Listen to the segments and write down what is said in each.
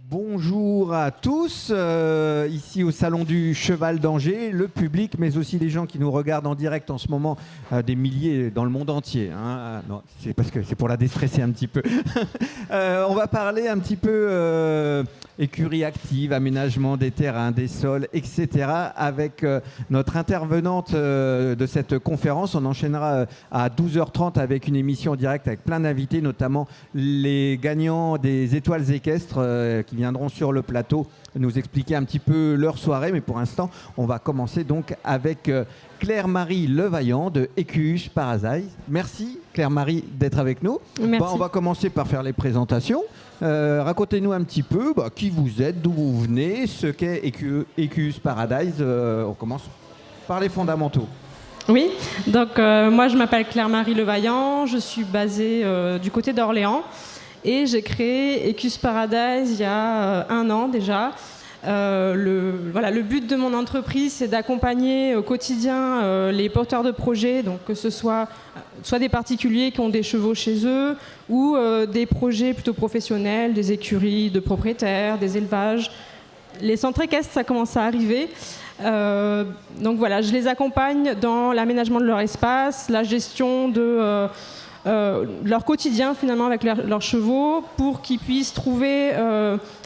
Bonjour à tous, ici au Salon du Cheval d'Angers, le public, mais aussi les gens qui nous regardent en direct en ce moment, des milliers dans le monde entier. Hein. Non, c'est parce que c'est pour la déstresser un petit peu. On va parler un petit peu écurie active, aménagement des terrains, des sols, etc. avec notre intervenante de cette conférence. On enchaînera à 12h30 avec une émission en direct avec plein d'invités, notamment les gagnants des étoiles équestres qui viendront sur le plateau nous expliquer un petit peu leur soirée. Mais pour l'instant, on va commencer donc avec Claire-Marie Levaillant de Equus Paradise. Merci Claire-Marie d'être avec nous. Merci. On va commencer par faire les présentations. Racontez-nous un petit peu qui vous êtes, d'où vous venez, ce qu'est Equus Paradise. On commence par les fondamentaux. Oui, donc moi je m'appelle Claire-Marie Levaillant, je suis basée du côté d'Orléans et j'ai créé Equus Paradise il y a 1 an déjà. Le but de mon entreprise, c'est d'accompagner au quotidien les porteurs de projets, donc que ce soit des particuliers qui ont des chevaux chez eux ou des projets plutôt professionnels, des écuries de propriétaires, des élevages. Les centres équestres, ça commence à arriver. Donc voilà, je les accompagne dans l'aménagement de leur espace, la gestion de leur quotidien finalement avec leurs chevaux pour qu'ils puissent trouver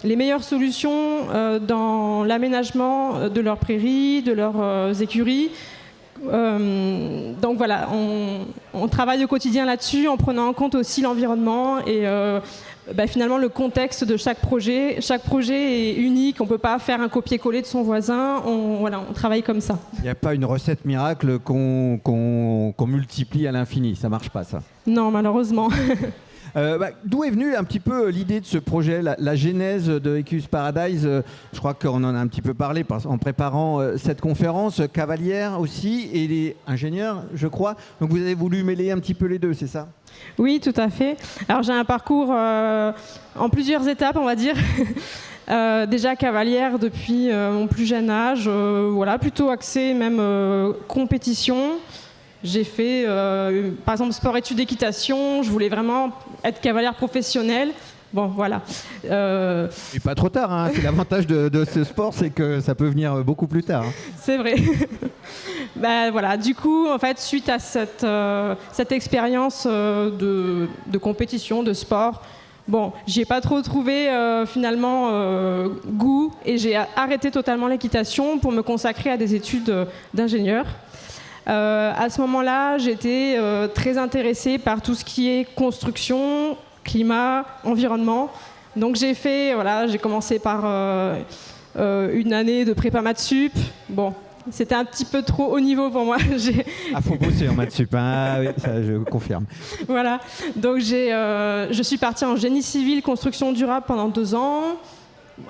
les meilleures solutions dans l'aménagement de leurs prairies, de leurs écuries. Donc voilà, on travaille au quotidien là-dessus en prenant en compte aussi l'environnement et finalement le contexte de chaque projet. Chaque projet est unique, on ne peut pas faire un copier-coller de son voisin, on travaille comme ça. Il n'y a pas une recette miracle qu'on multiplie à l'infini, ça ne marche pas ça. Non, malheureusement. D'où est venue un petit peu l'idée de ce projet, la genèse de Equus Paradise? Je crois qu'on en a un petit peu parlé en préparant cette conférence. Cavalière aussi, et les ingénieurs, je crois. Donc vous avez voulu mêler un petit peu les deux, c'est ça? Oui, tout à fait. Alors j'ai un parcours en plusieurs étapes, on va dire. Déjà cavalière depuis mon plus jeune âge, plutôt axé même compétition. J'ai fait, par exemple, sport-études équitation. Je voulais vraiment être cavalière professionnelle. Bon, voilà. Et pas trop tard, hein. C'est l'avantage de ce sport, c'est que ça peut venir beaucoup plus tard. Hein. C'est vrai. Voilà. Du coup, en fait, suite à cette expérience de compétition, de sport, j'y ai pas trop trouvé finalement goût et j'ai arrêté totalement l'équitation pour me consacrer à des études d'ingénieur. À ce moment-là, j'étais très intéressée par tout ce qui est construction, climat, environnement. Donc j'ai commencé par une année de prépa maths sup. Bon, c'était un petit peu trop haut niveau pour moi. Faut bosser en maths sup, hein. Oui, ça je confirme. Voilà, donc je suis partie en génie civil, construction durable pendant 2 ans.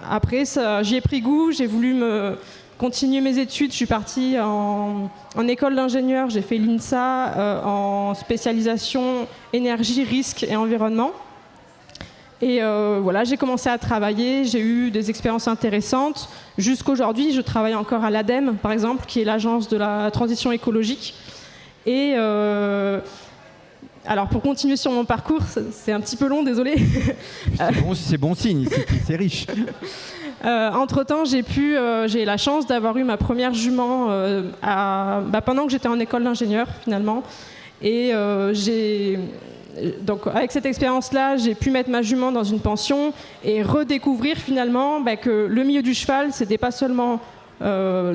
Après, j'y ai pris goût, j'ai voulu continuer mes études. Je suis partie en école d'ingénieur, j'ai fait l'INSA en spécialisation énergie, risque et environnement. Et j'ai commencé à travailler, j'ai eu des expériences intéressantes. Jusqu'aujourd'hui, je travaille encore à l'ADEME, par exemple, qui est l'agence de la transition écologique. Et alors, pour continuer sur mon parcours, c'est un petit peu long, désolé. C'est bon signe, c'est riche. Entre-temps, j'ai eu la chance d'avoir eu ma première jument pendant que j'étais en école d'ingénieur, finalement. Et donc, avec cette expérience-là, j'ai pu mettre ma jument dans une pension et redécouvrir finalement que le milieu du cheval, c'était pas seulement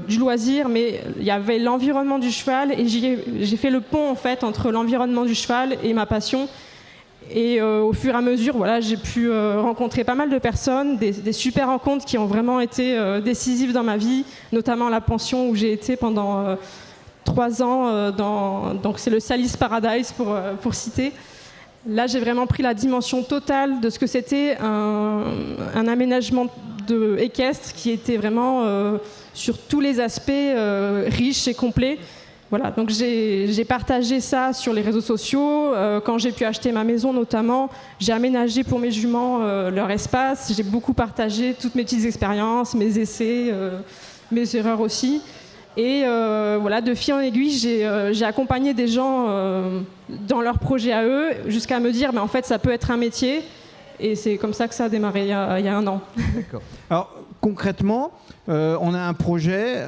du loisir, mais il y avait l'environnement du cheval et j'ai fait le pont en fait entre l'environnement du cheval et ma passion. Et au fur et à mesure, j'ai pu rencontrer pas mal de personnes, des super rencontres qui ont vraiment été décisives dans ma vie, notamment la pension où j'ai été pendant 3 ans, donc c'est le Salis Paradise pour citer. Là, j'ai vraiment pris la dimension totale de ce que c'était un aménagement équestre qui était vraiment sur tous les aspects riche et complet. Voilà, donc j'ai partagé ça sur les réseaux sociaux. Quand j'ai pu acheter ma maison notamment, j'ai aménagé pour mes juments leur espace. J'ai beaucoup partagé toutes mes petites expériences, mes essais, mes erreurs aussi. Et de fil en aiguille, j'ai accompagné des gens dans leurs projets à eux, jusqu'à me dire, mais en fait, ça peut être un métier. Et c'est comme ça que ça a démarré il y a 1 an. D'accord. Alors, concrètement, on a un projet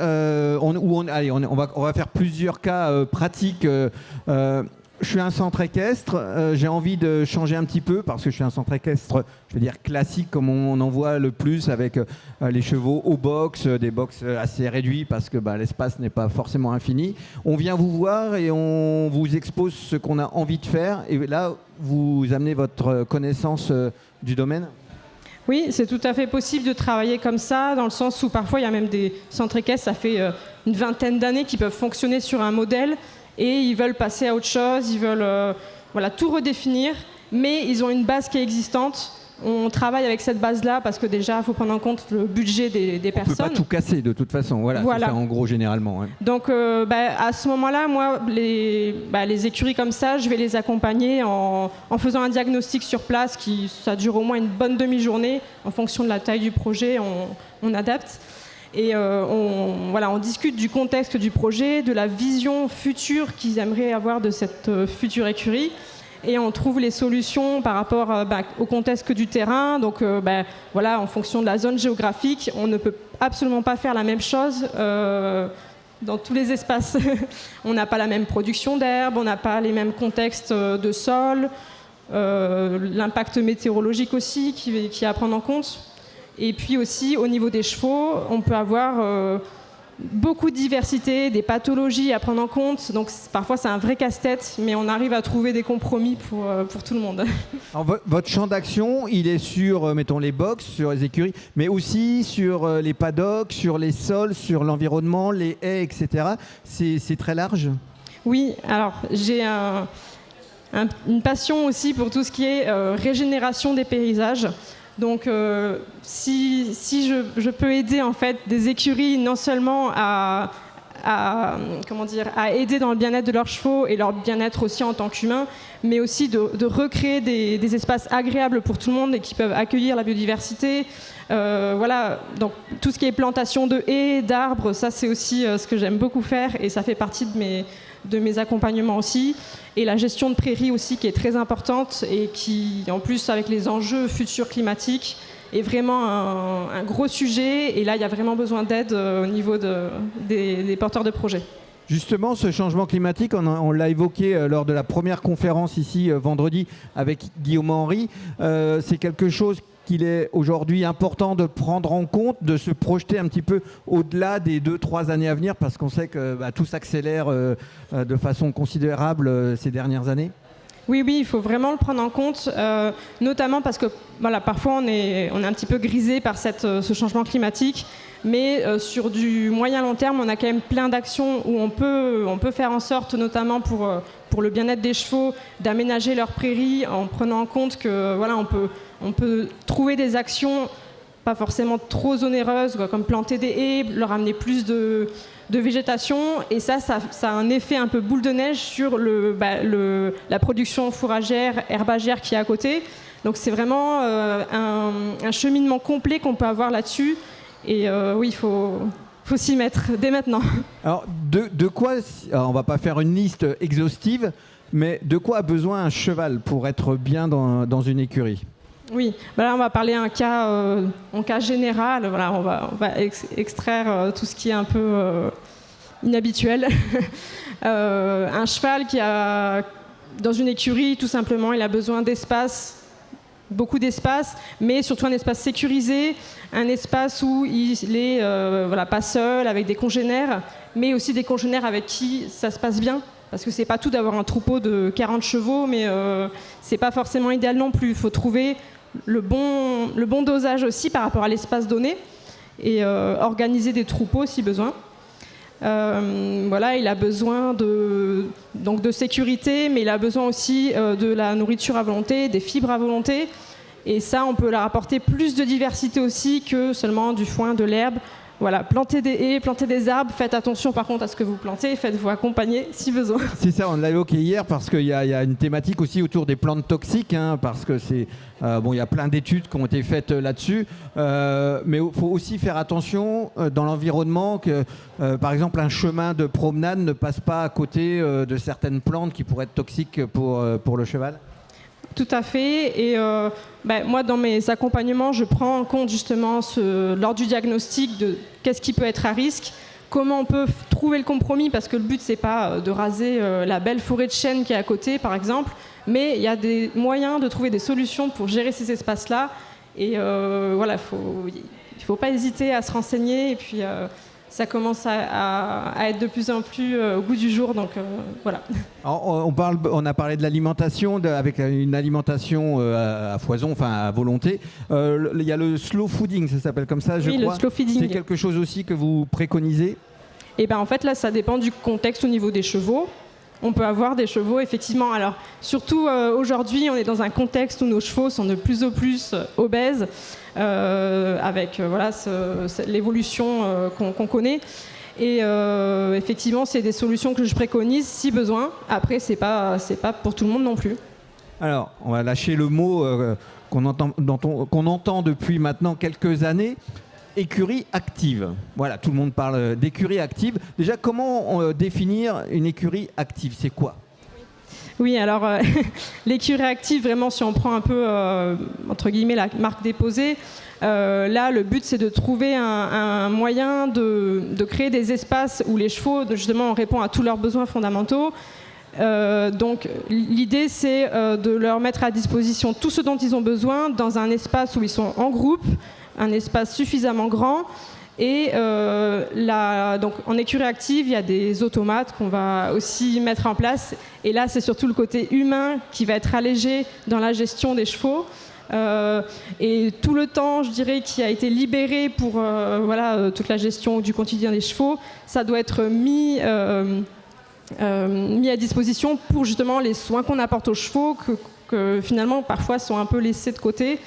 où on va faire plusieurs cas pratiques. Je suis un centre équestre, j'ai envie de changer un petit peu parce que je suis un centre équestre, je veux dire classique comme on en voit le plus avec les chevaux au box, des box assez réduits parce que l'espace n'est pas forcément infini. On vient vous voir et on vous expose ce qu'on a envie de faire et là vous amenez votre connaissance du domaine. Oui, c'est tout à fait possible de travailler comme ça, dans le sens où parfois il y a même des centres équestres, ça fait une vingtaine d'années qui peuvent fonctionner sur un modèle et ils veulent passer à autre chose, ils veulent tout redéfinir, mais ils ont une base qui est existante. On travaille avec cette base-là parce que déjà, il faut prendre en compte le budget des personnes. On ne peut pas tout casser de toute façon, voilà. C'est ça en gros généralement. Ouais. Donc à ce moment-là, moi, les écuries comme ça, je vais les accompagner en faisant un diagnostic sur place, ça dure au moins une bonne demi-journée. En fonction de la taille du projet, on adapte. Et on discute du contexte du projet, de la vision future qu'ils aimeraient avoir de cette future écurie. Et on trouve les solutions par rapport au contexte du terrain. Donc en fonction de la zone géographique, on ne peut absolument pas faire la même chose dans tous les espaces. On n'a pas la même production d'herbe, on n'a pas les mêmes contextes de sol, l'impact météorologique aussi qui est à prendre en compte. Et puis aussi, au niveau des chevaux, on peut avoir beaucoup de diversité, des pathologies à prendre en compte. Donc parfois, c'est un vrai casse-tête, mais on arrive à trouver des compromis pour tout le monde. Alors, votre champ d'action, il est sur, mettons, les box, sur les écuries, mais aussi sur les paddocks, sur les sols, sur l'environnement, les haies, etc. C'est très large ? Oui, alors j'ai une passion aussi pour tout ce qui est régénération des paysages. Donc, si je peux aider en fait des écuries non seulement à aider dans le bien-être de leurs chevaux et leur bien-être aussi en tant qu'humains, mais aussi de recréer des espaces agréables pour tout le monde et qui peuvent accueillir la biodiversité. Donc tout ce qui est plantation de haies, d'arbres, ça c'est aussi ce que j'aime beaucoup faire et ça fait partie de mes accompagnements aussi. Et la gestion de prairies aussi qui est très importante et qui, en plus avec les enjeux futurs climatiques, est vraiment un gros sujet. Et là, il y a vraiment besoin d'aide au niveau des porteurs de projets. Justement, ce changement climatique, on l'a évoqué lors de la première conférence ici vendredi avec Guillaume Henry. C'est quelque chose qu'il est aujourd'hui important de prendre en compte, de se projeter un petit peu au-delà des 2-3 années à venir, parce qu'on sait que tout s'accélère de façon considérable ces dernières années. Oui, il faut vraiment le prendre en compte, notamment parce que parfois on est un petit peu grisé par ce changement climatique, mais sur du moyen-long terme, on a quand même plein d'actions où on peut faire en sorte, notamment pour le bien-être des chevaux, d'aménager leurs prairies en prenant en compte que on peut trouver des actions pas forcément trop onéreuses, comme planter des haies, leur amener plus de végétation, et ça a un effet un peu boule de neige sur la production fourragère, herbagère qui est à côté. Donc c'est vraiment un cheminement complet qu'on peut avoir là-dessus, et il faut s'y mettre dès maintenant. Alors on va pas faire une liste exhaustive, mais de quoi a besoin un cheval pour être bien dans une écurie ? Oui, là on va parler en cas général. On va extraire tout ce qui est un peu inhabituel. Un cheval qui a dans une écurie, tout simplement, il a besoin d'espace, beaucoup d'espace, mais surtout un espace sécurisé, un espace où il est pas seul, avec des congénères, mais aussi des congénères avec qui ça se passe bien. Parce que c'est pas tout d'avoir un troupeau de 40 chevaux, mais c'est pas forcément idéal non plus. Il faut trouver le bon dosage aussi par rapport à l'espace donné et organiser des troupeaux si besoin. Il a besoin de sécurité, mais il a besoin aussi de la nourriture à volonté, des fibres à volonté. Et ça, on peut leur apporter plus de diversité aussi que seulement du foin, de l'herbe. Voilà, plantez des haies, plantez des arbres, faites attention par contre à ce que vous plantez, faites-vous accompagner si besoin. C'est ça, on l'a évoqué hier parce qu'il y a une thématique aussi autour des plantes toxiques, parce que il y a plein d'études qui ont été faites là-dessus, mais il faut aussi faire attention dans l'environnement que, par exemple, un chemin de promenade ne passe pas à côté de certaines plantes qui pourraient être toxiques pour le cheval. Tout à fait. Et moi, dans mes accompagnements, je prends en compte justement lors du diagnostic de qu'est-ce qui peut être à risque, comment on peut trouver le compromis, parce que le but, c'est pas de raser la belle forêt de chênes qui est à côté, par exemple, mais il y a des moyens de trouver des solutions pour gérer ces espaces-là. Et voilà, il faut pas hésiter à se renseigner. Et puis, ça commence à être de plus en plus au goût du jour. Donc, voilà. Alors, on a parlé de l'alimentation, avec une alimentation à foison, enfin à volonté. Il y a le slow fooding, ça s'appelle comme ça, je crois. Oui, le slow feeding. C'est quelque chose aussi que vous préconisez? Et ben en fait, là, ça dépend du contexte au niveau des chevaux. On peut avoir des chevaux, effectivement. Alors, surtout aujourd'hui, on est dans un contexte où nos chevaux sont de plus en plus obèses, avec l'évolution qu'on connaît. Et effectivement, c'est des solutions que je préconise si besoin. Après, c'est pas pour tout le monde non plus. Alors, on va lâcher le mot qu'on entend depuis maintenant quelques années. Écurie active. Voilà, tout le monde parle d'écurie active. Déjà, comment définir une écurie active? C'est quoi? Oui, alors l'écurie active, vraiment, si on prend un peu, entre guillemets, la marque déposée, là, le but, c'est de trouver un moyen de créer des espaces où les chevaux, justement, on répond à tous leurs besoins fondamentaux. Donc l'idée, c'est de leur mettre à disposition tout ce dont ils ont besoin dans un espace où ils sont en groupe, un espace suffisamment grand. Et donc, en écurie active, il y a des automates qu'on va aussi mettre en place. Et là, c'est surtout le côté humain qui va être allégé dans la gestion des chevaux. Et tout le temps, je dirais, qui a été libéré pour toute la gestion du quotidien des chevaux, ça doit être mis à disposition pour justement les soins qu'on apporte aux chevaux, que finalement, parfois, sont un peu laissés de côté.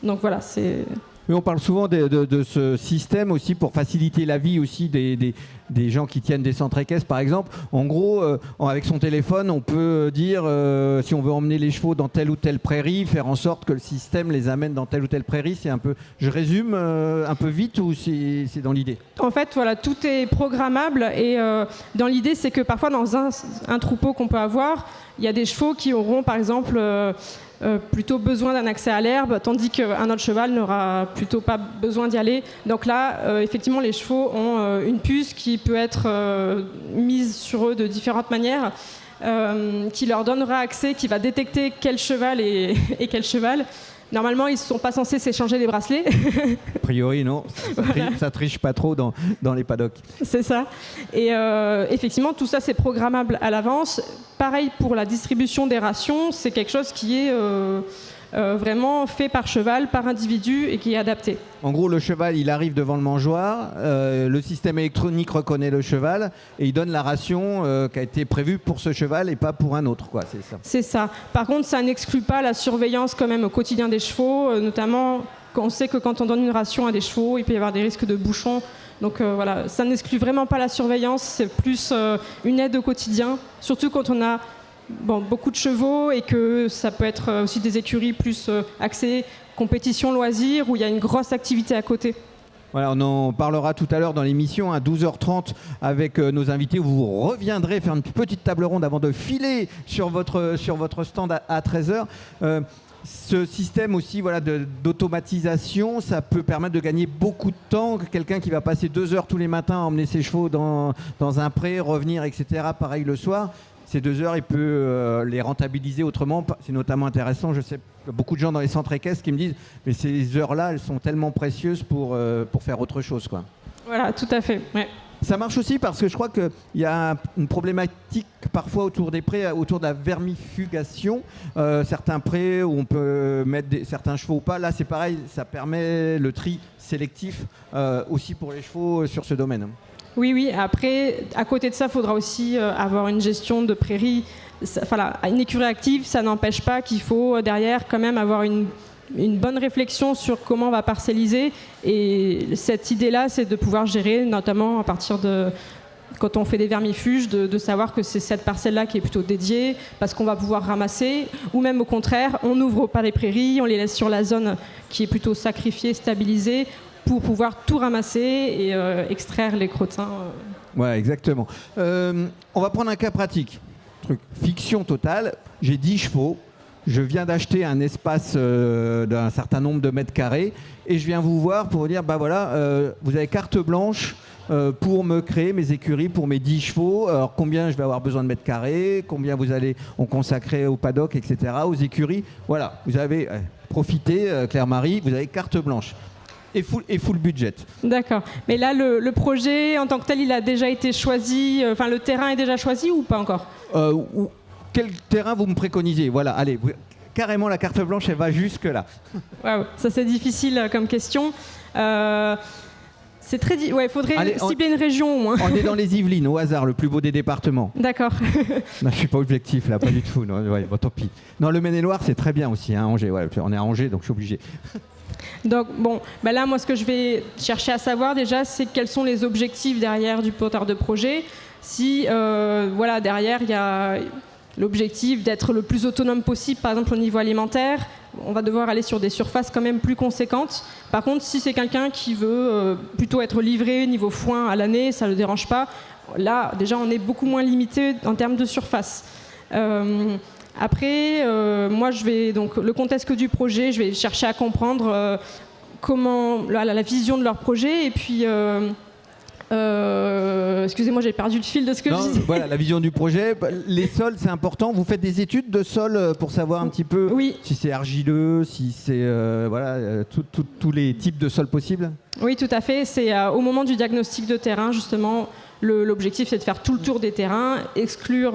Donc voilà, c'est... Mais on parle souvent de ce système aussi pour faciliter la vie aussi des gens qui tiennent des centres équestres, par exemple. En gros, avec son téléphone, on peut dire si on veut emmener les chevaux dans telle ou telle prairie, faire en sorte que le système les amène dans telle ou telle prairie. C'est un peu, je résume un peu vite ou c'est dans l'idée? En fait, voilà, tout est programmable et dans l'idée, c'est que parfois dans un troupeau qu'on peut avoir, il y a des chevaux qui auront, par exemple, plutôt besoin d'un accès à l'herbe, tandis qu'un autre cheval n'aura plutôt pas besoin d'y aller. Donc là, effectivement, les chevaux ont une puce qui peut être mise sur eux de différentes manières, qui leur donnera accès, qui va détecter quel cheval et quel cheval. Normalement, ils ne sont pas censés s'échanger les bracelets. A priori, non. Ça triche pas trop dans les paddocks. C'est ça. Et effectivement, tout ça, c'est programmable à l'avance. Pareil pour la distribution des rations, c'est quelque chose qui est vraiment fait par cheval, par individu et qui est adapté. En gros, le cheval, il arrive devant le mangeoir, le système électronique reconnaît le cheval et il donne la ration qui a été prévue pour ce cheval et pas pour un autre, quoi. C'est ça. C'est ça. Par contre, ça n'exclut pas la surveillance quand même au quotidien des chevaux, notamment on sait que quand on donne une ration à des chevaux, il peut y avoir des risques de bouchons. Donc voilà, ça n'exclut vraiment pas la surveillance, c'est plus une aide au quotidien, surtout quand on a beaucoup de chevaux et que ça peut être aussi des écuries plus axées compétition loisirs où il y a une grosse activité à côté. Voilà, on en parlera tout à l'heure dans l'émission à 12h30 avec nos invités. Vous reviendrez faire une petite table ronde avant de filer sur votre stand à 13h. Ce système aussi d'automatisation, ça peut permettre de gagner beaucoup de temps. Quelqu'un qui va passer 2 heures tous les matins à emmener ses chevaux dans un pré, revenir, etc. Pareil le soir. Ces 2 heures, il peut les rentabiliser autrement. C'est notamment intéressant. Je sais qu'il y a beaucoup de gens dans les centres équestres qui me disent mais ces heures-là, elles sont tellement précieuses pour faire autre chose, quoi. Voilà, tout à fait. Ouais. Ça marche aussi parce que je crois qu'il y a une problématique parfois autour des prés, autour de la vermifugation. Certains prés où on peut mettre certains chevaux ou pas. Là, c'est pareil, ça permet le tri sélectif aussi pour les chevaux sur ce domaine. Oui. Après, à côté de ça, il faudra aussi avoir une gestion de prairies. Une écurie active, ça n'empêche pas qu'il faut derrière quand même avoir une bonne réflexion sur comment on va parcelliser. Et cette idée-là, c'est de pouvoir gérer, notamment à partir de quand on fait des vermifuges, de savoir que c'est cette parcelle-là qui est plutôt dédiée parce qu'on va pouvoir ramasser, ou même au contraire, on n'ouvre pas les prairies, on les laisse sur la zone qui est plutôt sacrifiée, stabilisée, pour pouvoir tout ramasser et extraire les crottins. Ouais, exactement. On va prendre un cas pratique. Fiction totale. J'ai 10 chevaux. je viens d'acheter un espace d'un certain nombre de mètres carrés et je viens vous voir pour vous dire, bah voilà, vous avez carte blanche pour me créer mes écuries pour mes 10 chevaux. Alors combien je vais avoir besoin de mètres carrés, combien vous allez en consacrer au paddock, etc., aux écuries. Voilà, vous avez profité, Claire-Marie, vous avez carte blanche. Et full budget. D'accord. Mais là, le projet en tant que tel, il a déjà été choisi, enfin le terrain est déjà choisi ou pas encore? Quel terrain vous me préconisez? Voilà, allez, carrément la carte blanche, elle va jusque-là. Waouh, ça c'est difficile comme question. C'est très ouais, il faudrait cibler une région au moins. On est dans les Yvelines, au hasard, le plus beau des départements. D'accord. Non, je suis pas objectif là, pas du tout. Non, ouais, bon, tant pis. Non, le Maine-et-Loire, c'est très bien aussi, hein, Angers. Ouais, on est à Angers, donc je suis obligé. Donc bon, bah là, moi, ce que je vais chercher à savoir déjà, c'est quels sont les objectifs derrière du porteur de projet. Si, voilà, derrière, il y a l'objectif d'être le plus autonome possible, par exemple au niveau alimentaire, on va devoir aller sur des surfaces quand même plus conséquentes. Par contre, si c'est quelqu'un qui veut plutôt être livré niveau foin à l'année, ça ne le dérange pas. Là, déjà, on est beaucoup moins limité en termes de surface. Après, moi, je vais donc le contexte du projet, je vais chercher à comprendre comment la vision de leur projet et puis. Excusez-moi, j'ai perdu le fil de ce que je disais. Voilà, la vision du projet. Les sols, c'est important. Vous faites des études de sol pour savoir un petit peu si c'est argileux, si c'est voilà, tous les types de sols possibles. Oui, tout à fait. C'est au moment du diagnostic de terrain, justement, l'objectif, c'est de faire tout le tour des terrains, exclure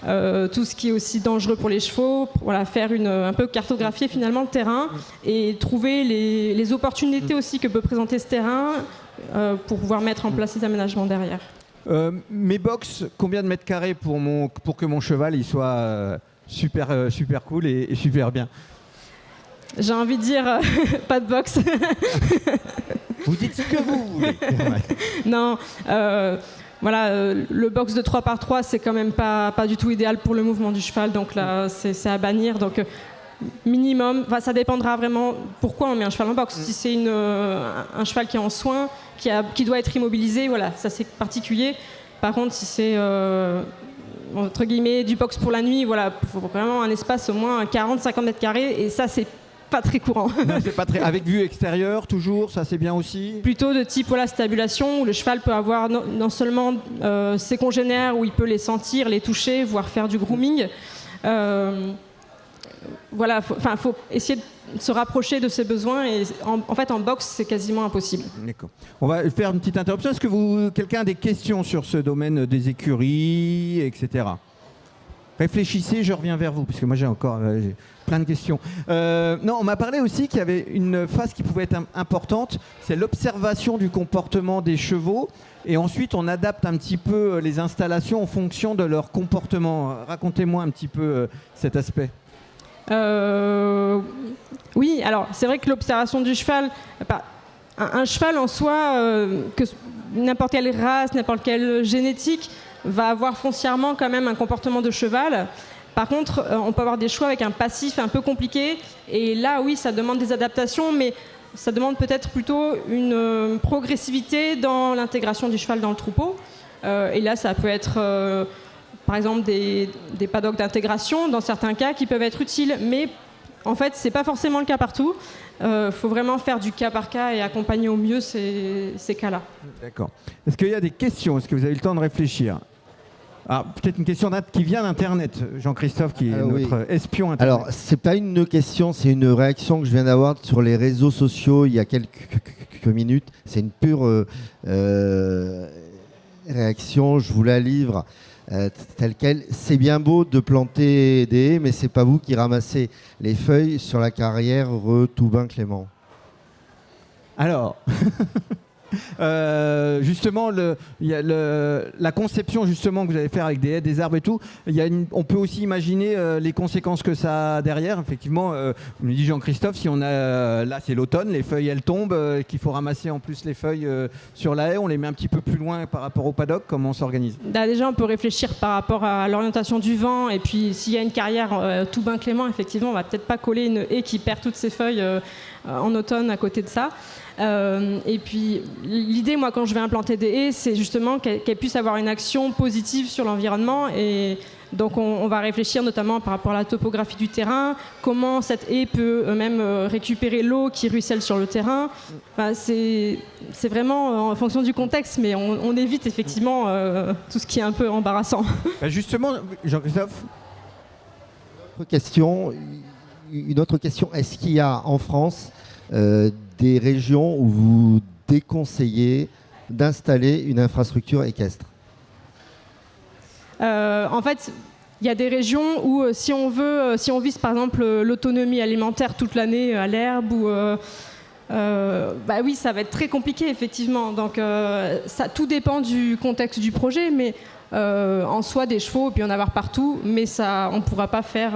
tout ce qui est aussi dangereux pour les chevaux, voilà, faire un peu cartographier finalement le terrain et trouver les opportunités aussi que peut présenter ce terrain. Pour pouvoir mettre en place ces aménagements derrière. Mes box, combien de mètres carrés pour que mon cheval il soit super cool et super bien? J'ai envie de dire pas de box. Vous dites ce que vous voulez. Non, voilà, le box de 3x3 c'est quand même pas du tout idéal pour le mouvement du cheval, donc là c'est à bannir. Donc minimum, ça dépendra vraiment pourquoi on met un cheval en box. Si c'est un cheval qui est en soins, qui doit être immobilisé, voilà, ça c'est particulier. Par contre, si c'est entre guillemets du box pour la nuit, voilà, il faut vraiment un espace au moins 40-50 mètres carrés et ça c'est pas très courant. Non, c'est pas très... Avec vue extérieure toujours, ça c'est bien aussi. Plutôt de type stabulation où le cheval peut avoir non seulement ses congénères où il peut les sentir, les toucher, voire faire du grooming. Voilà, faut essayer de se rapprocher de ses besoins et en fait en boxe c'est quasiment impossible. D'accord. On va faire une petite interruption. Est-ce que quelqu'un a des questions sur ce domaine des écuries, etc. Réfléchissez, je reviens vers vous parce que moi j'ai plein de questions. Non, on m'a parlé aussi qu'il y avait une phase qui pouvait être importante, c'est l'observation du comportement des chevaux et ensuite on adapte un petit peu les installations en fonction de leur comportement. Racontez-moi un petit peu cet aspect. Oui, alors c'est vrai que l'observation du cheval, un cheval en soi, que n'importe quelle race, n'importe quelle génétique, va avoir foncièrement quand même un comportement de cheval. Par contre, on peut avoir des chevaux avec un passif un peu compliqué, et là, oui, ça demande des adaptations, mais ça demande peut-être plutôt une progressivité dans l'intégration du cheval dans le troupeau. Et là, ça peut être... par exemple, des paddocks d'intégration, dans certains cas, qui peuvent être utiles. Mais en fait, ce n'est pas forcément le cas partout. Il faut vraiment faire du cas par cas et accompagner au mieux ces cas-là. D'accord. Est-ce qu'il y a des questions? Est-ce que vous avez eu le temps de réfléchir? Ah, peut-être une question qui vient d'Internet. Jean-Christophe, qui est notre espion Internet. Alors, ce n'est pas une question, c'est une réaction que je viens d'avoir sur les réseaux sociaux il y a quelques minutes. C'est une pure réaction, je vous la livre. Tel quel, c'est bien beau de planter des haies, mais c'est pas vous qui ramassez les feuilles sur la carrière Toubin-Clément. Alors, justement, il y a la conception justement que vous allez faire avec des haies, des arbres et tout. On peut aussi imaginer les conséquences que ça a derrière. Effectivement, me dit Jean-Christophe, si on a là c'est l'automne, les feuilles elles tombent, qu'il faut ramasser en plus les feuilles sur la haie, on les met un petit peu plus loin par rapport au paddock. Comment on s'organise? Déjà, on peut réfléchir par rapport à l'orientation du vent et puis s'il y a une carrière Toubin-Clément, effectivement, on va peut-être pas coller une haie qui perd toutes ses feuilles en automne à côté de ça. Et puis l'idée, moi, quand je vais implanter des haies, c'est justement qu'elles puissent avoir une action positive sur l'environnement et Donc on va réfléchir notamment par rapport à la topographie du terrain, comment cette haie peut même récupérer l'eau qui ruisselle sur le terrain. Enfin, c'est vraiment en fonction du contexte, mais on évite effectivement tout ce qui est un peu embarrassant. Justement, Jean-Christophe. Une autre question, est-ce qu'il y a en France des régions où vous déconseillez d'installer une infrastructure équestre? En fait, il y a des régions où si on vise par exemple l'autonomie alimentaire toute l'année à l'herbe, ou oui, ça va être très compliqué effectivement. Donc ça, tout dépend du contexte du projet, mais en soi des chevaux, puis en avoir partout, mais ça, on ne pourra pas faire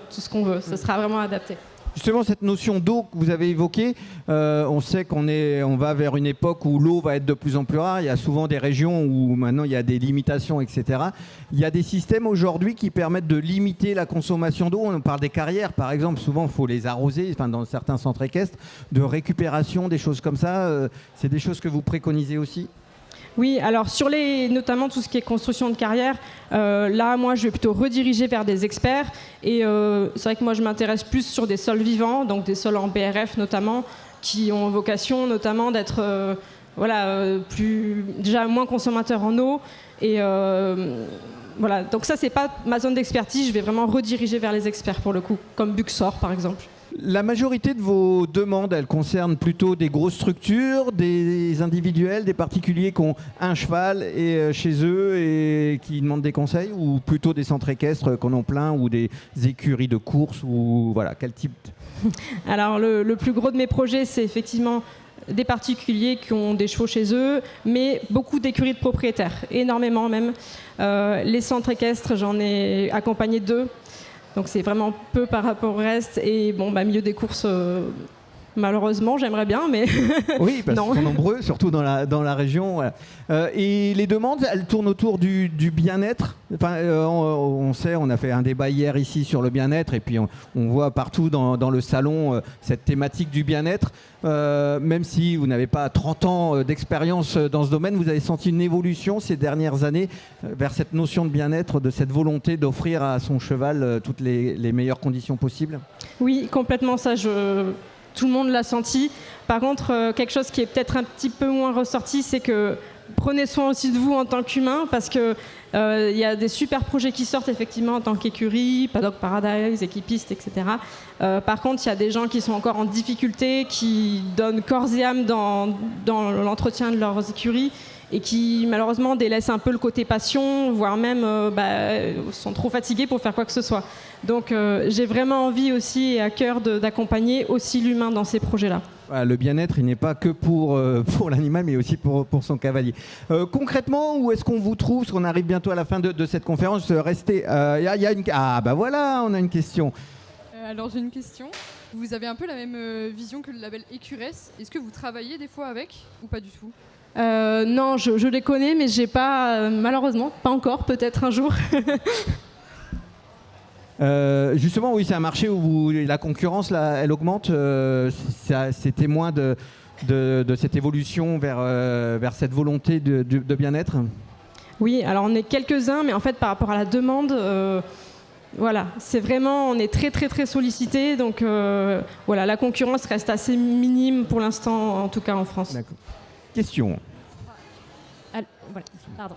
tout ce qu'on veut. Ça sera vraiment adapté. Justement, cette notion d'eau que vous avez évoquée, on sait on va vers une époque où l'eau va être de plus en plus rare. Il y a souvent des régions où maintenant il y a des limitations, etc. Il y a des systèmes aujourd'hui qui permettent de limiter la consommation d'eau. On parle des carrières, par exemple. Souvent, il faut les arroser, dans certains centres équestres, de récupération, des choses comme ça. C'est des choses que vous préconisez aussi ? Oui, alors notamment tout ce qui est construction de carrière, là, moi, je vais plutôt rediriger vers des experts. Et c'est vrai que moi, je m'intéresse plus sur des sols vivants, donc des sols en BRF notamment, qui ont vocation notamment d'être déjà moins consommateurs en eau. Et voilà, donc ça, c'est pas ma zone d'expertise. Je vais vraiment rediriger vers les experts pour le coup, comme Buxor par exemple. La majorité de vos demandes, elles concernent plutôt des grosses structures, des individuels, des particuliers qui ont un cheval chez eux et qui demandent des conseils, ou plutôt des centres équestres qu'on en plein, ou des écuries de course, ou voilà, quel type Alors le plus gros de mes projets, c'est effectivement des particuliers qui ont des chevaux chez eux, mais beaucoup d'écuries de propriétaires, énormément même. Les centres équestres, j'en ai accompagné 2. Donc c'est vraiment peu par rapport au reste. Et milieu des courses, malheureusement, j'aimerais bien, mais oui, parce qu'ils sont nombreux, surtout dans la région. Voilà. Et les demandes, elles tournent autour du bien-être. On sait, on a fait un débat hier ici sur le bien-être, et puis on voit partout dans le salon cette thématique du bien-être. Même si vous n'avez pas 30 ans d'expérience dans ce domaine, vous avez senti une évolution ces dernières années vers cette notion de bien-être, de cette volonté d'offrir à son cheval toutes les meilleures conditions possibles? Oui, complètement, ça, tout le monde l'a senti. Par contre, quelque chose qui est peut-être un petit peu moins ressorti, c'est que prenez soin aussi de vous en tant qu'humain, parce que il y a des super projets qui sortent effectivement en tant qu'écurie, Paddock Paradise, équipiste, etc. Par contre, il y a des gens qui sont encore en difficulté, qui donnent corps et âme dans l'entretien de leurs écuries, et qui malheureusement délaissent un peu le côté passion, voire même sont trop fatigués pour faire quoi que ce soit. Donc j'ai vraiment envie aussi et à cœur d'accompagner aussi l'humain dans ces projets-là. Le bien-être, il n'est pas que pour l'animal, mais aussi pour son cavalier. Concrètement, où est-ce qu'on vous trouve? Parce qu'on arrive bientôt à la fin de cette conférence. Restez. Voilà, on a une question. Alors j'ai une question. Vous avez un peu la même vision que le label Écuresse. Est-ce que vous travaillez des fois avec ou pas du tout? Non, je les connais, mais j'ai pas, malheureusement, pas encore, peut-être un jour. Justement, oui, c'est un marché où la concurrence, là, elle augmente. C'est témoin de cette évolution vers cette volonté de bien-être. Oui, alors on est quelques-uns, mais en fait, par rapport à la demande, voilà, c'est vraiment, on est très très très sollicité, donc voilà, la concurrence reste assez minime pour l'instant, en tout cas en France. D'accord. Question. Voilà, pardon.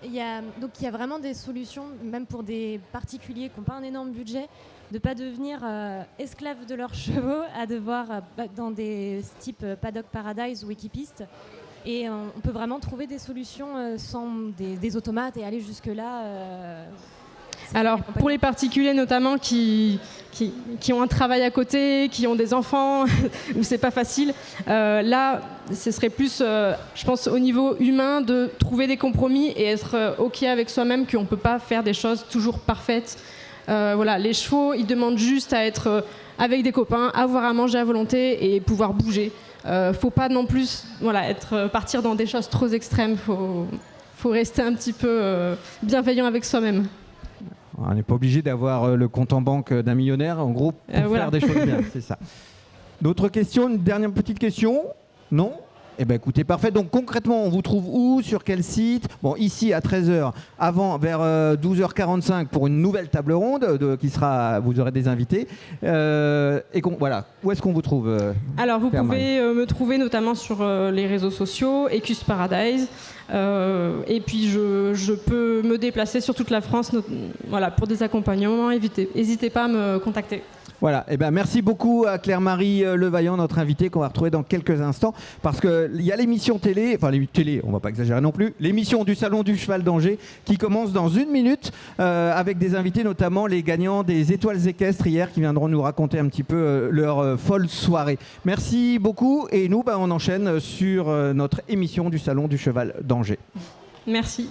Il y a vraiment des solutions, même pour des particuliers qui n'ont pas un énorme budget, de ne pas devenir esclaves de leurs chevaux, à devoir, dans des types Paddock Paradise ou équipistes. Et on peut vraiment trouver des solutions sans des automates et aller jusque-là. Alors, pour les particuliers notamment qui ont un travail à côté, qui ont des enfants, où c'est pas facile, là, ce serait plus, je pense, au niveau humain, de trouver des compromis et être OK avec soi-même qu'on peut pas faire des choses toujours parfaites. Voilà, les chevaux, ils demandent juste à être avec des copains, avoir à manger à volonté et pouvoir bouger. Faut pas non plus, partir dans des choses trop extrêmes. Faut rester un petit peu bienveillant avec soi-même. On n'est pas obligé d'avoir le compte en banque d'un millionnaire, en gros, pour faire des choses bien, c'est ça. D'autres questions? Une dernière petite question? Non? Eh ben écoutez, parfait. Donc concrètement, on vous trouve où, sur quel site? Bon, ici à 13h, avant vers 12h45 pour une nouvelle table ronde qui sera, vous aurez des invités. Voilà, où est-ce qu'on vous trouve Alors vous Claire-Marie pouvez me trouver notamment sur les réseaux sociaux, Ecus Paradise. Et puis je peux me déplacer sur toute la France voilà, pour des accompagnements. N'hésitez pas à me contacter. Voilà, eh ben merci beaucoup à Claire-Marie Levaillant, notre invitée, qu'on va retrouver dans quelques instants, parce qu'il y a l'émission télé, enfin on va pas exagérer non plus, l'émission du Salon du Cheval d'Angers qui commence dans 1 minute, avec des invités, notamment les gagnants des étoiles équestres hier, qui viendront nous raconter un petit peu leur folle soirée. Merci beaucoup, et nous, on enchaîne sur notre émission du Salon du Cheval d'Angers. Merci.